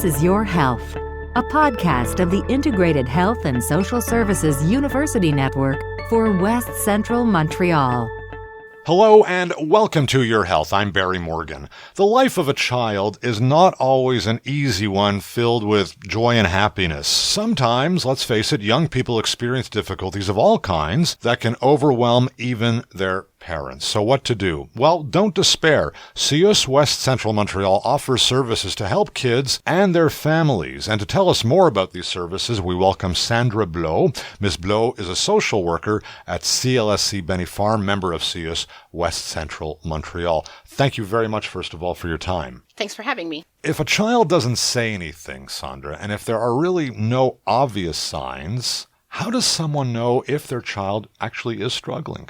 is Your Health, a podcast of the Integrated Health and Social Services University Network for West Central Montreal. Hello and welcome to Your Health. I'm Barry Morgan. The life of a child is not always an easy one filled with joy and happiness. Sometimes, let's face it, young people experience difficulties of all kinds that can overwhelm even their parents. So what to do? Well, don't despair. CIUSSS West Central Montreal offers services to help kids and their families. And to tell us more about these services, we welcome Sandra Blot. Ms. Blot is a social worker at CLSC de Benny-Farm, member of CIUSSS West Central Montreal. Thank you very much, first of all, for your time. Thanks for having me. If a child doesn't say anything, Sandra, and if there are really no obvious signs, how does someone know if their child actually is struggling?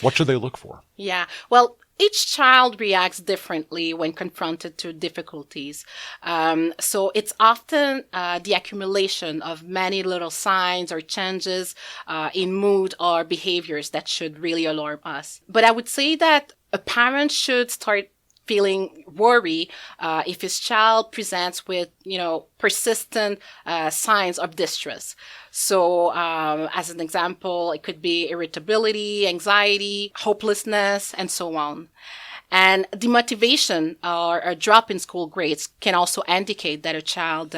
What should they look for? Yeah, well, each child reacts differently when confronted to difficulties. So it's often the accumulation of many little signs or changes in mood or behaviors that should really alarm us. But I would say that a parent should start feeling worry if his child presents with, persistent signs of distress. So, as an example, it could be irritability, anxiety, hopelessness, and so on. And demotivation or a drop in school grades can also indicate that a child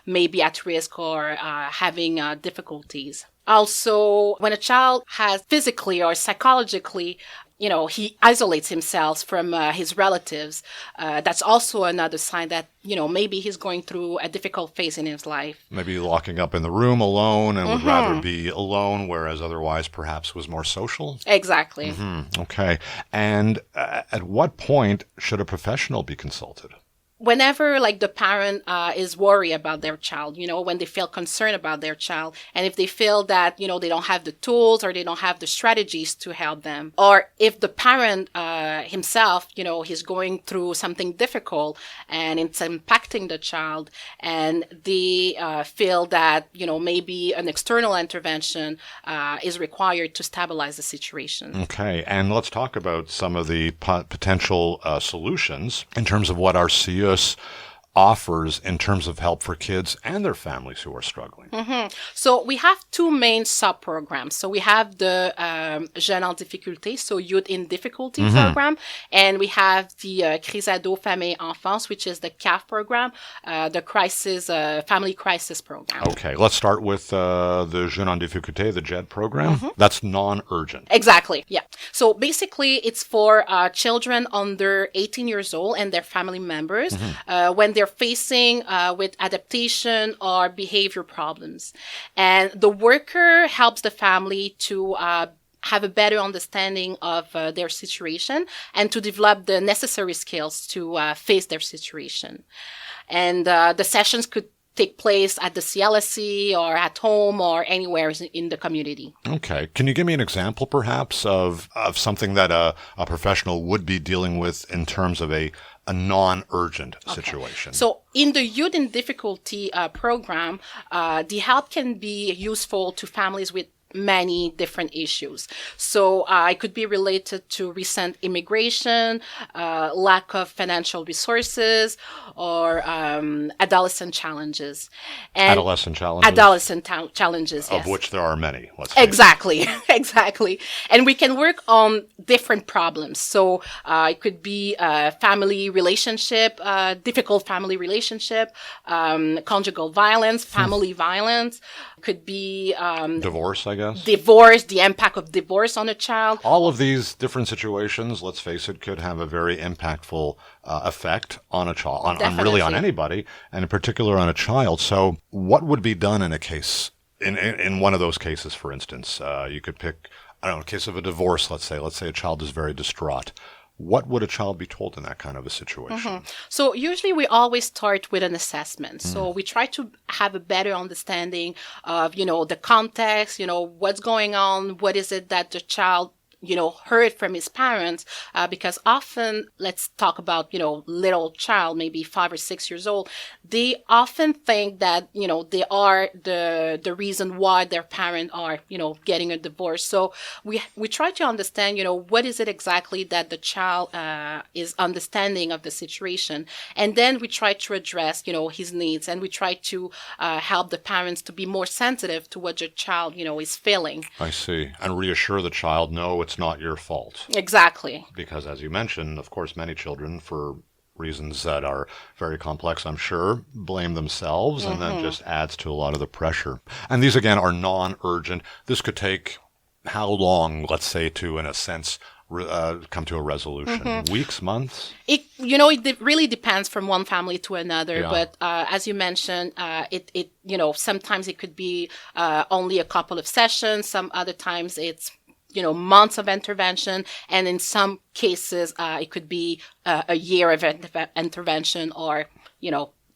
may be at risk or having difficulties. Also, when a child has physically or psychologically he isolates himself from his relatives. That's also another sign that, maybe he's going through a difficult phase in his life. Maybe locking up in the room alone and would rather be alone, whereas otherwise perhaps was more social? Exactly. Okay. And at what point should a professional be consulted? Whenever, the parent is worried about their child, when they feel concerned about their child, and if they feel that, they don't have the tools or they don't have the strategies to help them, or if the parent himself, he's going through something difficult and it's impacting the child, and they feel that, maybe an external intervention is required to stabilize the situation. Okay. And let's talk about some of the potential solutions in terms of what our CIUSSS offers in terms of help for kids and their families who are struggling. So we have two main sub-programs. So we have the Jeunes en difficulté, so Youth in Difficulty program, and we have the Crise Ado Famille Enfance, which is the CAF program, the crisis family crisis program. Okay, let's start with the Jeunes en difficulté, the JED program. That's non-urgent. Exactly, yeah. So basically, it's for children under 18 years old and their family members when they're facing with adaptation or behavior problems. And the worker helps the family to have a better understanding of their situation and to develop the necessary skills to face their situation. And the sessions could take place at the CLSC or at home or anywhere in the community. Okay. Can you give me an example, perhaps, of something that a professional would be dealing with in terms of a non-urgent situation? So in the Youth in Difficulty program, the help can be useful to families with many different issues. So it could be related to recent immigration, lack of financial resources, or adolescent challenges. And adolescent challenges? Challenges, yes. Of which there are many, let's say. Exactly. And we can work on different problems. So it could be family relationship, difficult family relationship, conjugal violence, family violence. Could be divorce, I guess. Divorce, the impact of divorce on a child. All of these different situations, let's face it, could have a very impactful effect on a child, on really on anybody, and in particular on a child. So what would be done in a case, in one of those cases, for instance? You could pick, a case of a divorce, let's say a child is very distraught. What would a child be told in that kind of a situation? So usually we always start with an assessment. So we try to have a better understanding of, the context, what's going on, what is it that the child heard from his parents, because often, let's talk about, little child, maybe 5 or 6 years old, they often think that, they are the reason why their parents are, getting a divorce. So we try to understand, what is it exactly that the child is understanding of the situation. And then we try to address, his needs, and we try to help the parents to be more sensitive to what your child, is feeling. I see. And reassure the child, no, it's not your fault. Exactly. Because as you mentioned, of course, many children, for reasons that are very complex, I'm sure, blame themselves, and then just adds to a lot of the pressure. And these, again, are non-urgent. This could take how long, let's say, to, in a sense, come to a resolution? Weeks, months? It really depends from one family to another. Yeah. But as you mentioned, sometimes it could be only a couple of sessions. Some other times it's months of intervention, and in some cases it could be a year of intervention, or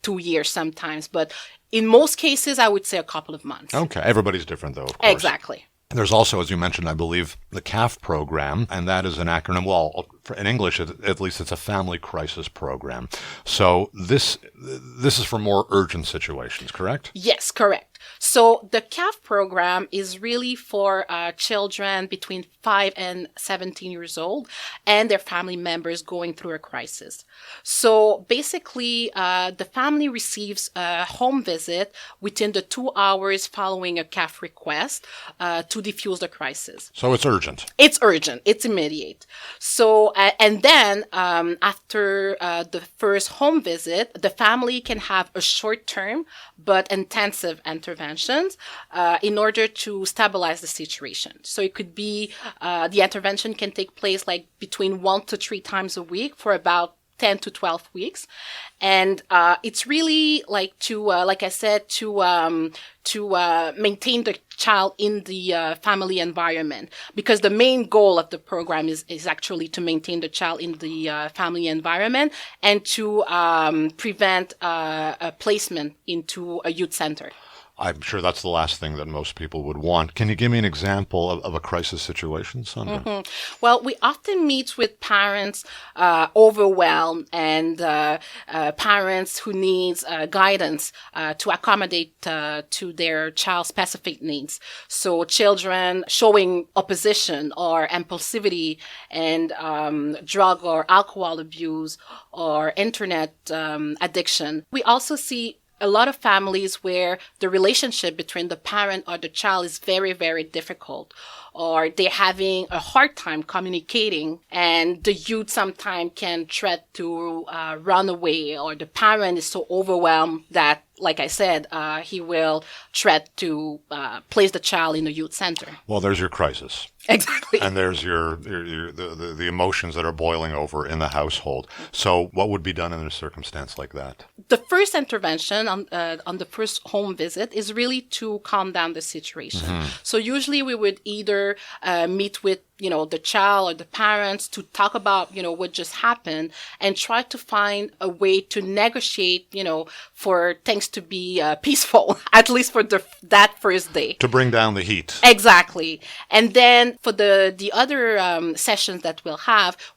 2 years sometimes. But in most cases, I would say a couple of months. Okay, everybody's different, though, of course. Exactly. There's also, as you mentioned, I believe, the CAF program, and that is an acronym. Well, in English, at least, it's a family crisis program. So this is for more urgent situations, correct? Yes, correct. So the CAF program is really for children between 5 and 17 years old and their family members going through a crisis. So basically, the family receives a home visit within the 2 hours following a CAF request to defuse the crisis. So it's urgent. It's urgent. It's immediate. So, and then after the first home visit, the family can have a short-term but intensive interventions in order to stabilize the situation. So it could be the intervention can take place like between 1 to 3 times a week for about 10 to 12 weeks. And it's really like to, like I said, to maintain the child in the family environment, because the main goal of the program is actually to maintain the child in the family environment and to prevent a placement into a youth center. I'm sure that's the last thing that most people would want. Can you give me an example of a crisis situation, Sandra? Well, we often meet with parents overwhelmed and parents who needs guidance to accommodate to their child's specific needs. So children showing opposition or impulsivity and drug or alcohol abuse or internet addiction. We also see a lot of families where the relationship between the parent or the child is very, very difficult, or they're having a hard time communicating, and the youth sometimes can threaten to run away, or the parent is so overwhelmed that, like I said, he will threaten to place the child in a youth center. Well, there's your crisis. Exactly. And there's the emotions that are boiling over in the household. So what would be done in a circumstance like that? The first intervention on the first home visit is really to calm down the situation. So usually we would either meet with the child or the parents to talk about, what just happened, and try to find a way to negotiate, for things to be peaceful, at least for that first day. To bring down the heat. Exactly. And then for the other sessions that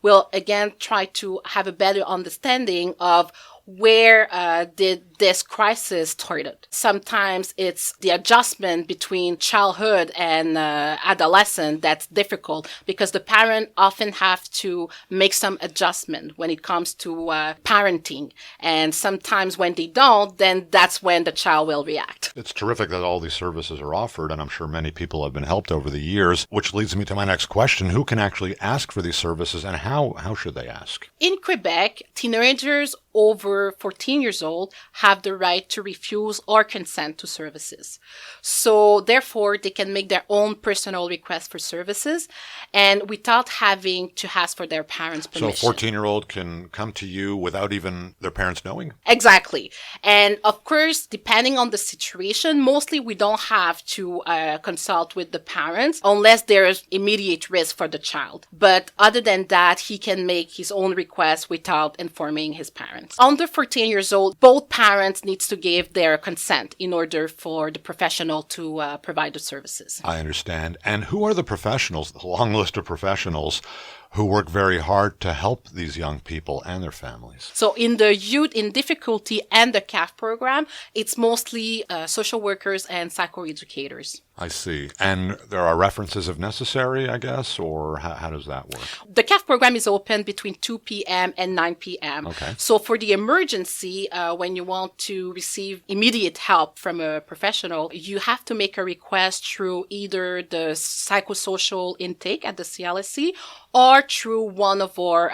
we'll again try to have a better understanding of where did this crisis started. Sometimes it's the adjustment between childhood and adolescent that's difficult, because the parent often have to make some adjustment when it comes to parenting. And sometimes when they don't, then that's when the child will react. It's terrific that all these services are offered, and I'm sure many people have been helped over the years, which leads me to my next question. Who can actually ask for these services, and how should they ask? In Quebec, teenagers over 14 years old have the right to refuse or consent to services. So therefore, they can make their own personal request for services, and without having to ask for their parents' permission. So a 14-year-old can come to you without even their parents knowing? Exactly. And of course, depending on the situation, mostly we don't have to consult with the parents unless there's immediate risk for the child. But other than that, he can make his own request without informing his parents. Under 14 years old, both parents parents need to give their consent in order for the professional to provide the services. I understand. And who are the professionals, the long list of professionals who work very hard to help these young people and their families? So in the Youth in Difficulty and the CAF program, it's mostly social workers and psychoeducators. I see. And there are references if necessary, I guess, or how does that work? The CAF program is open between 2 p.m. and 9 p.m. Okay. So for the emergency, when you want to receive immediate help from a professional, you have to make a request through either the psychosocial intake at the CLSC or through one of our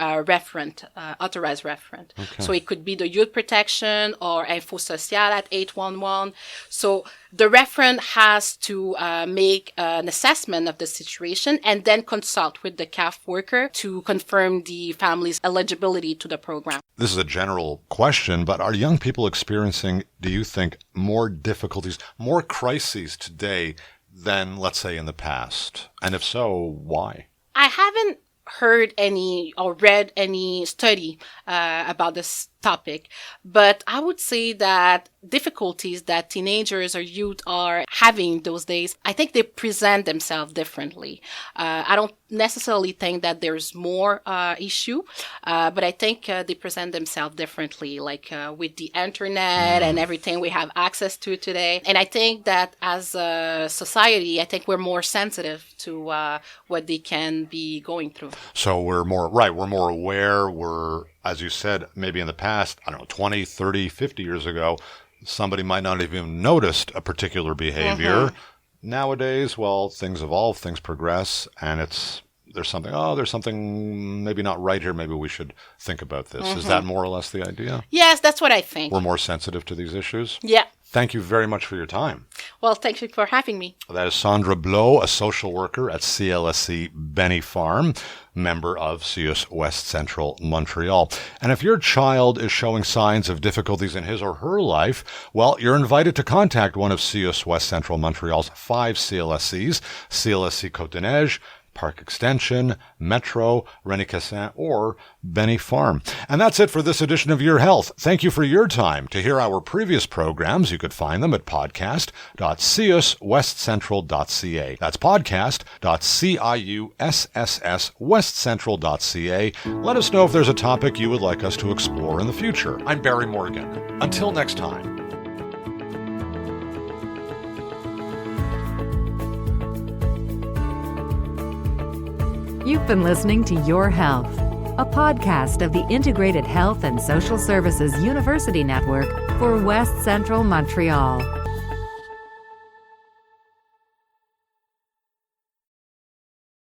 authorized referent. Okay. So it could be the Youth Protection or Info Social at 811. So the referent has to make an assessment of the situation and then consult with the CAF worker to confirm the family's eligibility to the program. This is a general question, but are young people experiencing, do you think, more difficulties, more crises today than, let's say, in the past? And if so, why? I haven't heard any or read any study about this topic, but I would say that difficulties that teenagers or youth are having those days, I think they present themselves differently. I don't necessarily think that there's more issue, but I think they present themselves differently, like with the internet and everything we have access to today. And I think that as a society, I think we're more sensitive to what they can be going through. So we're more aware. We're, as you said, maybe in the past, 20, 30, 50 years ago, somebody might not have even noticed a particular behavior. Nowadays, well, things evolve, things progress, and there's something maybe not right here. Maybe we should think about this. Is that more or less the idea? Yes, that's what I think. We're more sensitive to these issues? Yeah. Thank you very much for your time. Well, thank you for having me. That is Sandra Blot, a social worker at CLSC Benny-Farm, member of CIUSSS West Central Montreal. And if your child is showing signs of difficulties in his or her life, well, you're invited to contact one of CIUSSS West Central Montreal's 5 CLSCs, CLSC Côte-des-Neiges, Park Extension, Metro, René-Cassin, or Benny-Farm. And that's it for this edition of Your Health. Thank you for your time. To hear our previous programs, you could find them at podcast.ciusswestcentral.ca. That's podcast.ciusswestcentral.ca. Let us know if there's a topic you would like us to explore in the future. I'm Barry Morgan. Until next time. You've been listening to Your Health, a podcast of the Integrated Health and Social Services University Network for West Central Montreal.